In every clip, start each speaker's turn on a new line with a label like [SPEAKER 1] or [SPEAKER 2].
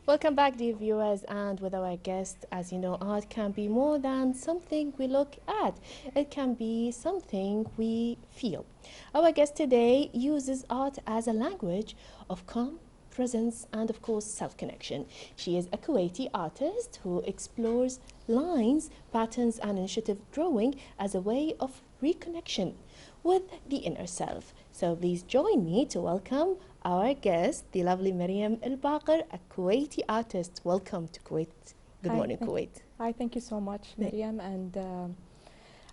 [SPEAKER 1] Welcome back, dear viewers, and with our guest. As you know, art can be more than something we look at. It can be something we feel. Our guest today uses art as a language of calm, presence, and of course, self-connection. She is a Kuwaiti artist who explores lines, patterns, and initiative drawing as a way of reconnection with the inner self. So please join me to welcome our guest, the lovely Mariam Albaqer, a Kuwaiti artist. Welcome to Kuwait. Good morning, Kuwait.
[SPEAKER 2] Hi, thank you so much, Mariam, and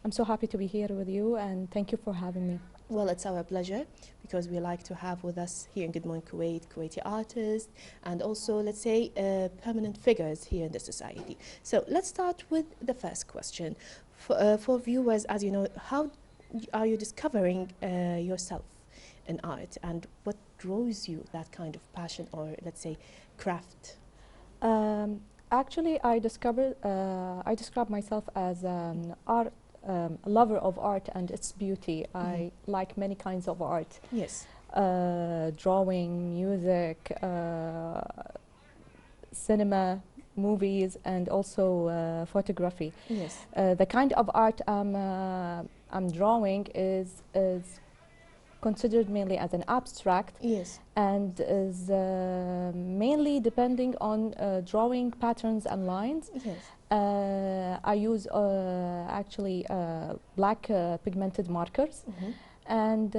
[SPEAKER 2] I'm so happy to be here with you, and thank you for having me.
[SPEAKER 1] Well, it's our pleasure, because we like to have with us here in Good Morning Kuwait, Kuwaiti artists, and also, let's say, permanent figures here in the society. So let's start with the first question. For viewers, as you know, how are you discovering yourself in art, and what draws you that kind of passion, or let's say craft?
[SPEAKER 2] Actually, I describe myself as an art lover of art and its beauty. I like many kinds of art.
[SPEAKER 1] Yes.
[SPEAKER 2] Drawing, music, cinema, movies, and also photography.
[SPEAKER 1] Yes.
[SPEAKER 2] The kind of art I'm drawing is considered mainly as an abstract.
[SPEAKER 1] Yes.
[SPEAKER 2] And is mainly depending on drawing patterns and lines.
[SPEAKER 1] Yes.
[SPEAKER 2] I use actually black pigmented markers, and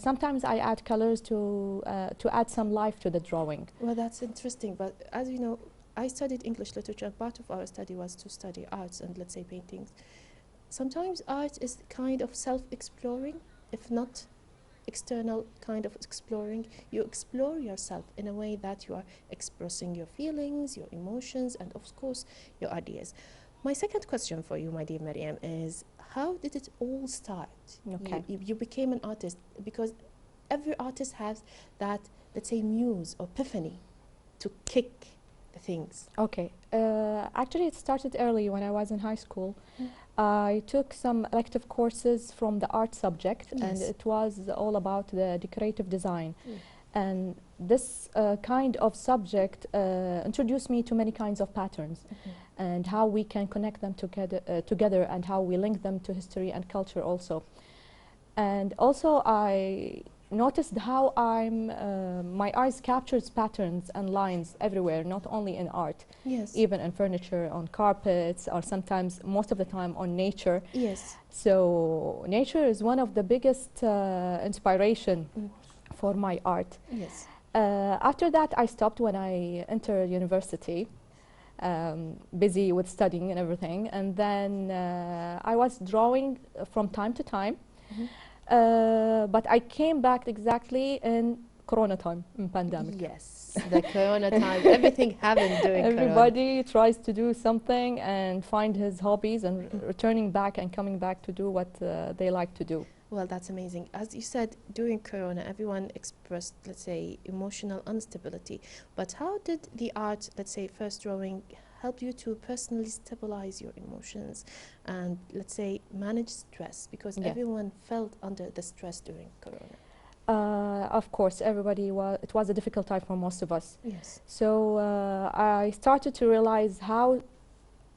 [SPEAKER 2] sometimes I add colors to add some life to the drawing.
[SPEAKER 1] Well, that's interesting, but as you know, I studied English literature. Part of our study was to study arts and, let's say, paintings. Sometimes art is kind of self-exploring, if not external kind of exploring. You explore yourself in a way that you are expressing your feelings, your emotions, and of course your ideas. My second question for you, my dear Mariam, is how did it all start?
[SPEAKER 2] Okay.
[SPEAKER 1] You became an artist, because every artist has that, let's say, muse or epiphany to kick the things.
[SPEAKER 2] Okay. Actually, it started early when I was in high school. I took some elective courses from the art subject, and it was all about the decorative design. And this kind of subject introduced me to many kinds of patterns and how we can connect them together and how we link them to history and culture also. And also I noticed how my eyes captures patterns and lines everywhere, not only in art, even in furniture, on carpets, or sometimes, most of the time, on nature.
[SPEAKER 1] Yes.
[SPEAKER 2] So nature is one of the biggest inspiration for my art.
[SPEAKER 1] Yes.
[SPEAKER 2] After that, I stopped when I entered university, busy with studying and everything, and then I was drawing from time to time. But I came back exactly in Corona time, in pandemic.
[SPEAKER 1] Yes, the Corona time, everything happened during
[SPEAKER 2] Everybody tries to do something and find his hobbies and returning back and coming back to do what they like to do.
[SPEAKER 1] Well, that's amazing. As you said, during Corona, everyone expressed, let's say, emotional instability. But how did the art, let's say, first drawing, help you to personally stabilize your emotions and, let's say, manage stress? Because everyone felt under the stress during Corona.
[SPEAKER 2] Of course, it was a difficult time for most of us.
[SPEAKER 1] Yes.
[SPEAKER 2] So I started to realize how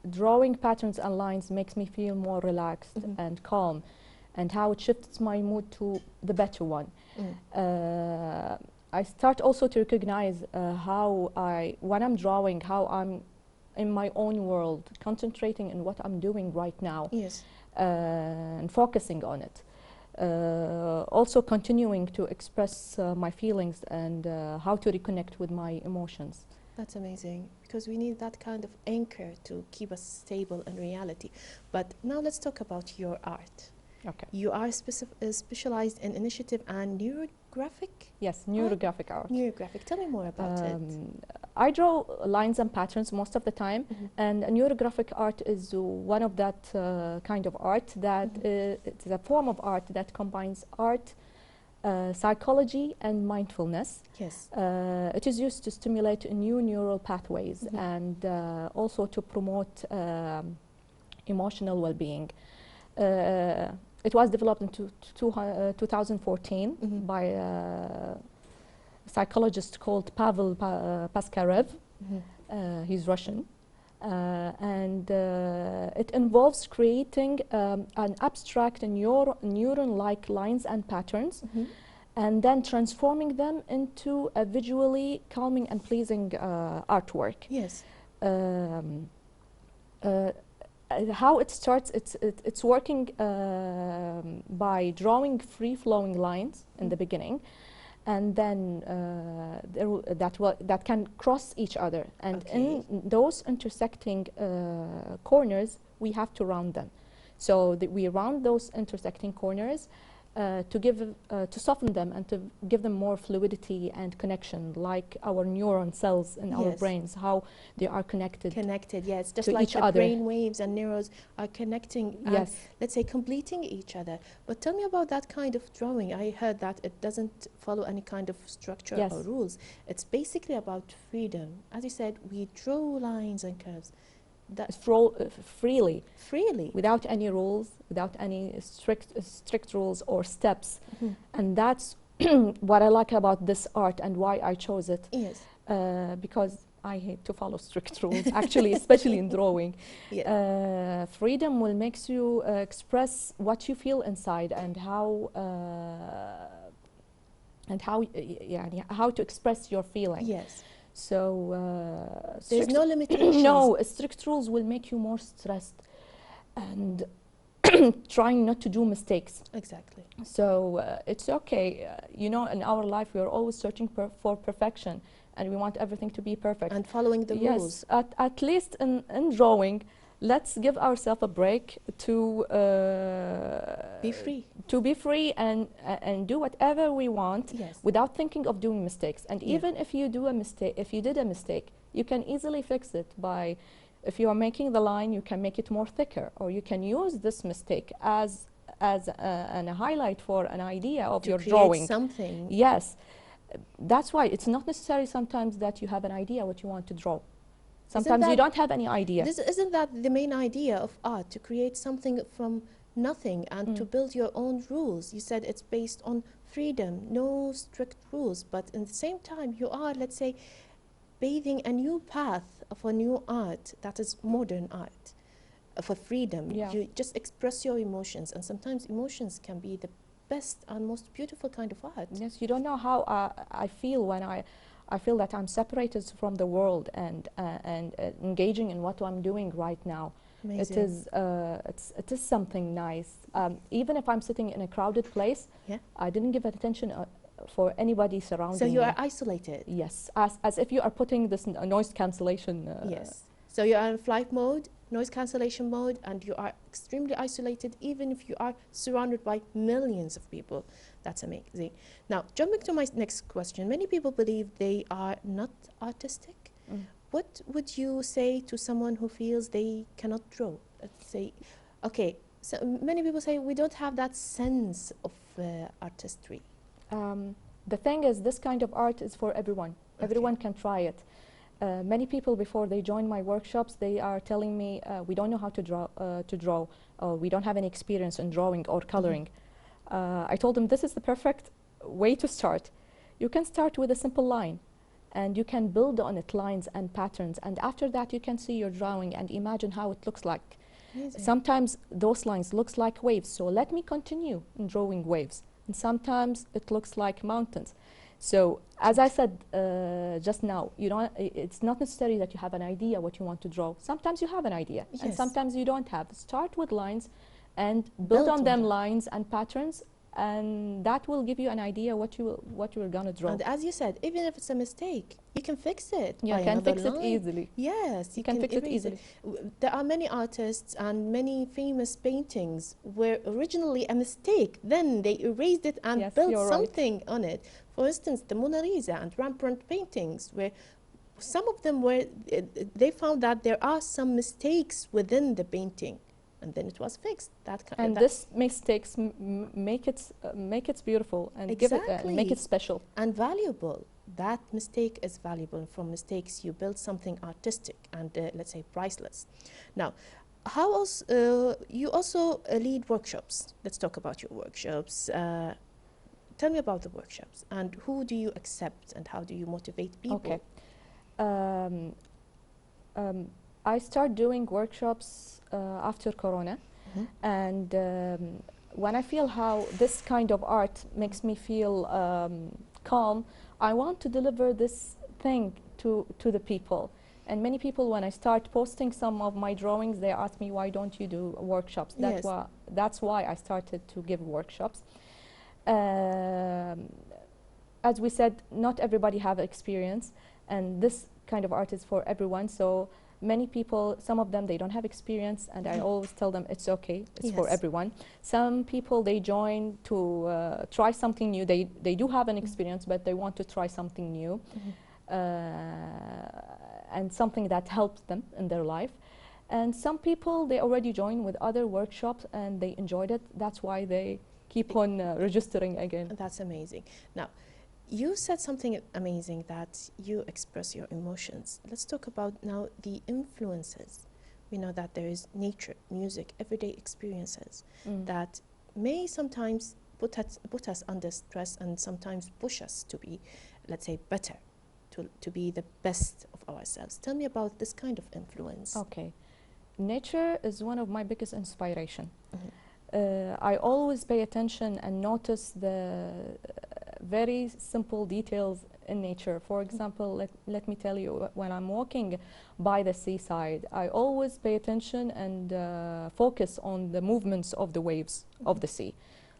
[SPEAKER 2] drawing patterns and lines makes me feel more relaxed and calm, and how it shifts my mood to the better one. I start also to recognize how when I'm drawing, how I'm in my own world, concentrating on what I'm doing right now.
[SPEAKER 1] Yes.
[SPEAKER 2] And focusing on it. Also continuing to express my feelings and how to reconnect with my emotions.
[SPEAKER 1] That's amazing, because we need that kind of anchor to keep us stable in reality. But now let's talk about your art.
[SPEAKER 2] Okay.
[SPEAKER 1] You are specialized in initiative and neurographic?
[SPEAKER 2] Yes, neurographic art.
[SPEAKER 1] Neurographic. Tell me more about it.
[SPEAKER 2] I draw lines and patterns most of the time, and neurographic art is one of that kind of art that it's a form of art that combines art, psychology, and mindfulness.
[SPEAKER 1] Yes.
[SPEAKER 2] It is used to stimulate new neural pathways and also to promote emotional well-being. It was developed in 2014 by a psychologist called Pavel Paskarev. He's Russian. And it involves creating an abstract neuron-like lines and patterns, and then transforming them into a visually calming and pleasing artwork.
[SPEAKER 1] Yes.
[SPEAKER 2] How it starts, it's working by drawing free-flowing lines in the beginning, and then that can cross each other, and in those intersecting corners we have to round them. So we round those intersecting corners to soften them and to give them more fluidity and connection, like our neuron cells in our brains, how they are connected.
[SPEAKER 1] Yes, just
[SPEAKER 2] to
[SPEAKER 1] like
[SPEAKER 2] each
[SPEAKER 1] the
[SPEAKER 2] other.
[SPEAKER 1] brain waves and neurons are connecting and, let's say, completing each other. But tell me about that kind of drawing. I heard that it doesn't follow any kind of structure or rules. It's basically about freedom. As you said, we draw lines and curves.
[SPEAKER 2] Freely, without any rules, without any strict rules or steps. And that's what I like about this art and why I chose it.
[SPEAKER 1] Yes.
[SPEAKER 2] Because I hate to follow strict rules, actually, especially in drawing. Freedom will make you express what you feel inside, and how to express your feeling.
[SPEAKER 1] Yes.
[SPEAKER 2] So
[SPEAKER 1] there's no limitations.
[SPEAKER 2] No, strict rules will make you more stressed and trying not to do mistakes.
[SPEAKER 1] Exactly.
[SPEAKER 2] So it's okay. You know, in our life we are always searching for perfection, and we want everything to be perfect.
[SPEAKER 1] And following the rules.
[SPEAKER 2] At least in drawing, let's give ourselves a break to
[SPEAKER 1] be free.
[SPEAKER 2] To be free and do whatever we want without thinking of doing mistakes. And even if you do a mistake, if you did a mistake, you can easily fix it by, if you are making the line, you can make it more thicker, or you can use this mistake as a highlight for an idea of your drawing.
[SPEAKER 1] Something.
[SPEAKER 2] Yes, that's why it's not necessary sometimes that you have an idea what you want to draw. Sometimes you don't have any idea.
[SPEAKER 1] Isn't that the main idea of art, to create something from nothing and to build your own rules? You said it's based on freedom, no strict rules, but at the same time you are, let's say, bathing a new path of a new art that is modern art for freedom. You just express your emotions, and sometimes emotions can be the best and most beautiful kind of art.
[SPEAKER 2] Yes, you don't know how I feel when I feel that I'm separated from the world and engaging in what I'm doing right now. Amazing. It is something nice. Even if I'm sitting in a crowded place, I didn't give attention for anybody surrounding me.
[SPEAKER 1] So you are isolated?
[SPEAKER 2] Yes, as if you are putting this noise cancellation.
[SPEAKER 1] Yes. So you are in flight mode, noise cancellation mode, and you are extremely isolated, even if you are surrounded by millions of people. That's amazing. Now, jumping to my next question, many people believe they are not artistic. What would you say to someone who feels they cannot draw? Let's say, okay, so many people say we don't have that sense of artistry.
[SPEAKER 2] The thing is, this kind of art is for everyone. Everyone can try it. Many people, before they join my workshops, they are telling me, we don't know how to draw, or we don't have any experience in drawing or coloring. I told them this is the perfect way to start. You can start with a simple line, and you can build on it lines and patterns, and after that you can see your drawing and imagine how it looks like. Amazing. Sometimes those lines looks like waves, so let me continue in drawing waves. And sometimes it looks like mountains. So as I said just now, it's not necessary that you have an idea what you want to draw. Sometimes you have an idea, and sometimes you don't have. Start with lines and build on them lines and patterns, and that will give you an idea what you're gonna draw.
[SPEAKER 1] And as you said, even if it's a mistake, you can fix it.
[SPEAKER 2] You can fix it easily.
[SPEAKER 1] Yes,
[SPEAKER 2] you can fix it easily.
[SPEAKER 1] There are many artists and many famous paintings where originally a mistake, then they erased it and built something on it. For instance, the Mona Lisa and Rembrandt paintings, where some of them were, they found that there are some mistakes within the painting, and then it was fixed.
[SPEAKER 2] And this mistakes make it beautiful and give it make it special
[SPEAKER 1] and valuable. That mistake is valuable. From mistakes, you build something artistic and let's say priceless. Now, how else? You also lead workshops. Let's talk about your workshops. Tell me about the workshops and who do you accept and how do you motivate people?
[SPEAKER 2] Okay. I started doing workshops after Corona, and when I feel how this kind of art makes me feel calm, I want to deliver this thing to the people. And many people, when I start posting some of my drawings, they ask me, why don't you do workshops?
[SPEAKER 1] Yes.
[SPEAKER 2] That's why I started to give workshops. As we said, not everybody have experience, and this kind of art is for everyone. So many people, some of them, they don't have experience, and I always tell them it's okay, it's for everyone. Some people, they join to try something new. They do have an experience, but they want to try something new, and something that helps them in their life. And some people, they already join with other workshops and they enjoyed it. That's why they keep on registering again.
[SPEAKER 1] That's amazing. Now, you said something amazing, that you express your emotions. Let's talk about now the influences. We know that there is nature, music, everyday experiences that may sometimes put us under stress and sometimes push us to be, let's say, better, to be the best of ourselves. Tell me about this kind of influence.
[SPEAKER 2] Okay. Nature is one of my biggest inspiration. I always pay attention and notice the very simple details in nature. For example, let me tell you, when I'm walking by the seaside, I always pay attention and focus on the movements of the waves of the sea,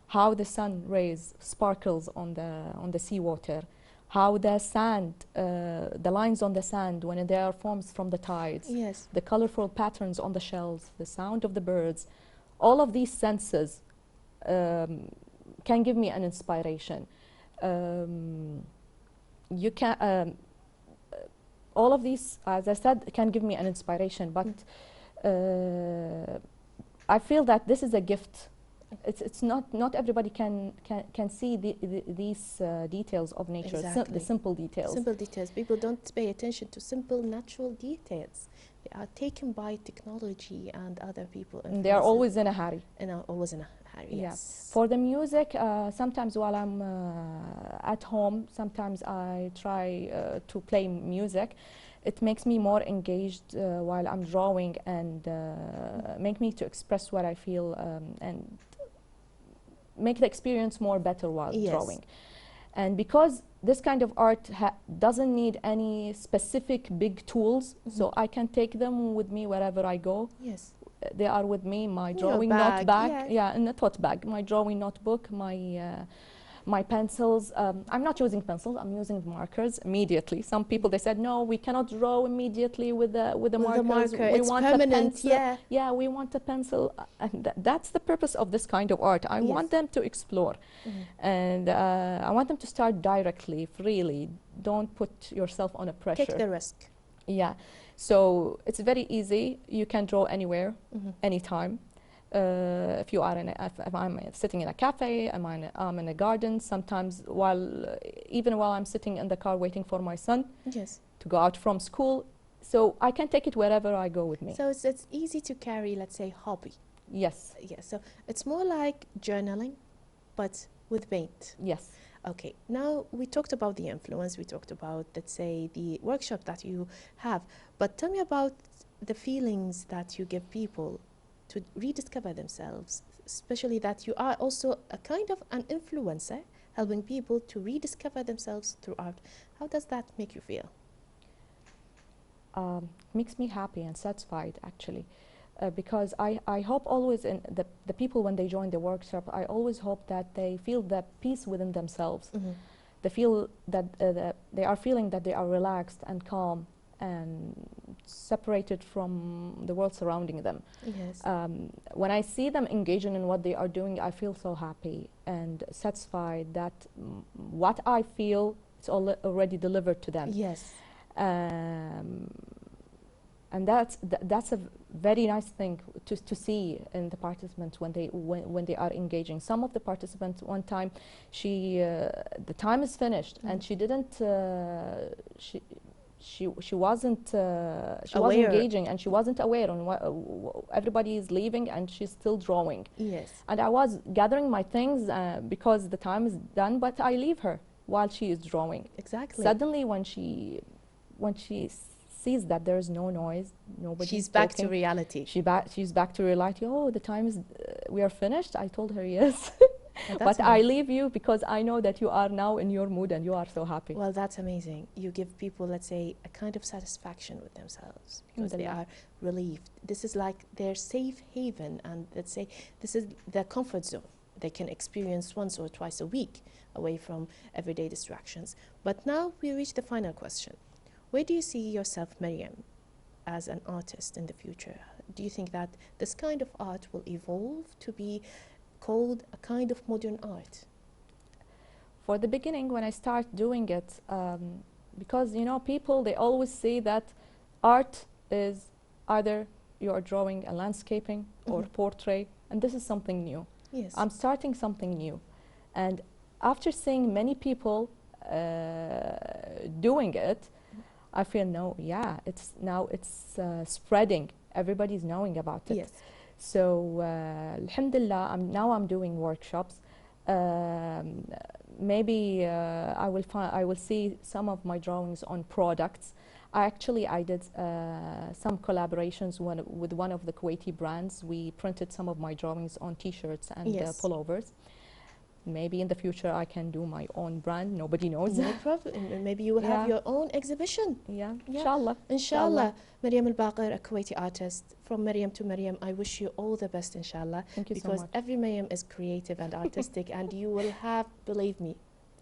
[SPEAKER 2] how the sun rays sparkles on the seawater, how the sand, the lines on the sand when they are formed from the tides, the colorful patterns on the shells, the sound of the birds. All of these senses can give me an inspiration. You can, all of these, as I said, can give me an inspiration, but I feel that this is a gift. It's not everybody can see these details of nature,
[SPEAKER 1] Exactly.
[SPEAKER 2] the simple details.
[SPEAKER 1] Simple details. People don't pay attention to simple natural details. They are taken by technology and other people.
[SPEAKER 2] And they are always in a hurry.
[SPEAKER 1] And are always in a hurry.
[SPEAKER 2] Yeah.
[SPEAKER 1] Yes.
[SPEAKER 2] For the music, sometimes while I'm at home, sometimes I try to play music. It makes me more engaged while I'm drawing and make me to express what I feel and make the experience more better while drawing. And because this kind of art doesn't need any specific big tools, so I can take them with me wherever I go.
[SPEAKER 1] Yes.
[SPEAKER 2] They are with me, my drawing notebook, in a tote bag, my drawing notebook, my pencils. I'm not using pencils, I'm using markers immediately. Some people, they said, no, we cannot draw immediately with the markers.
[SPEAKER 1] We
[SPEAKER 2] it's
[SPEAKER 1] want permanent,
[SPEAKER 2] a pencil. Yeah, we want a pencil. And that's the purpose of this kind of art. I want them to explore. And I want them to start directly, freely. Don't put yourself on a pressure.
[SPEAKER 1] Take the risk.
[SPEAKER 2] Yeah. So it's very easy. You can draw anywhere, anytime. If you are if I'm sitting in a cafe, I'm in a garden. Sometimes even while I'm sitting in the car waiting for my son to go out from school, so I can take it wherever I go with me.
[SPEAKER 1] So it's easy to carry, let's say, hobby.
[SPEAKER 2] Yes.
[SPEAKER 1] Yes. So it's more like journaling, but with paint.
[SPEAKER 2] Yes.
[SPEAKER 1] Okay. Now we talked about the influence. We talked about, let's say, the workshop that you have. But tell me about the feelings that you give people to rediscover themselves, especially that you are also a kind of an influencer, helping people to rediscover themselves through art. How does that make you feel?
[SPEAKER 2] Makes me happy and satisfied, actually, because I hope always in the people, when they join the workshop, I always hope that they feel the peace within themselves. They feel that they are feeling that they are relaxed and calm and separated from the world surrounding them.
[SPEAKER 1] Yes.
[SPEAKER 2] When I see them engaging in what they are doing, I feel so happy and satisfied that what I feel is already delivered to them.
[SPEAKER 1] Yes.
[SPEAKER 2] And that's a very nice thing to see in the participants when they are engaging. Some of the participants, one time, the time is finished and she didn't. She wasn't engaging, and she wasn't aware on what everybody is leaving, and she's still drawing.
[SPEAKER 1] Yes.
[SPEAKER 2] And I was gathering my things because the time is done, but I leave her while she is drawing.
[SPEAKER 1] Exactly.
[SPEAKER 2] Suddenly, when she sees that there is no noise, nobody.
[SPEAKER 1] She's back to reality.
[SPEAKER 2] She's back to reality. Oh, the time is, we are finished. I told her yes. But I leave you because I know that you are now in your mood and you are so happy.
[SPEAKER 1] Well, that's amazing. You give people, let's say, a kind of satisfaction with themselves because they are relieved. This is like their safe haven, and let's say this is their comfort zone. They can experience once or twice a week away from everyday distractions. But now we reach the final question. Where do you see yourself, Mariam, as an artist in the future? Do you think that this kind of art will evolve to be called a kind of modern art?
[SPEAKER 2] For the beginning, when I start doing it, because you know, people, they always say that art is either you are drawing a landscaping or portrait, and this is something new.
[SPEAKER 1] Yes.
[SPEAKER 2] I'm starting something new, and after seeing many people doing it, I feel it's spreading. Everybody's knowing about it.
[SPEAKER 1] Yes.
[SPEAKER 2] So alhamdulillah, I'm doing workshops. Maybe I will see some of my drawings on products. I did some collaborations with one of the Kuwaiti brands. We printed some of my drawings on T-shirts and pullovers. Maybe in the future I can do my own brand. Nobody knows.
[SPEAKER 1] No problem. Maybe you will have your own exhibition.
[SPEAKER 2] Yeah. Inshallah.
[SPEAKER 1] Inshallah. Mariam Albaqer, a Kuwaiti artist. From Mariam to Mariam, I wish you all the best, inshallah.
[SPEAKER 2] Thank you so much.
[SPEAKER 1] Because every Mariam is creative and artistic, and you will have, believe me,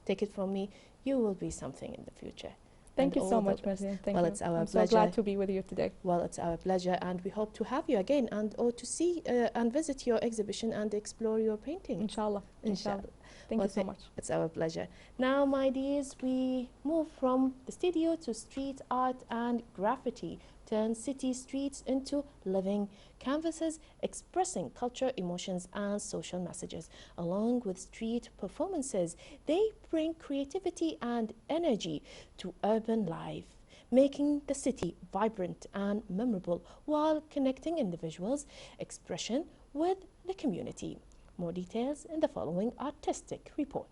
[SPEAKER 1] take it from me, you will be something in the future.
[SPEAKER 2] Thank you so much, Mariam. Thank you.
[SPEAKER 1] It's our
[SPEAKER 2] pleasure. I'm so glad to be with you today.
[SPEAKER 1] Well, it's our pleasure, and we hope to have you again or to see and visit your exhibition and explore your painting.
[SPEAKER 2] Inshallah. Inshallah. Thank you so much.
[SPEAKER 1] It's our pleasure. Now, my dears, we move from the studio to street art and graffiti. Turn city streets into living canvases expressing culture, emotions, and social messages. Along with street performances, they bring creativity and energy to urban life, making the city vibrant and memorable while connecting individuals' expression with the community. More details in the following artistic report.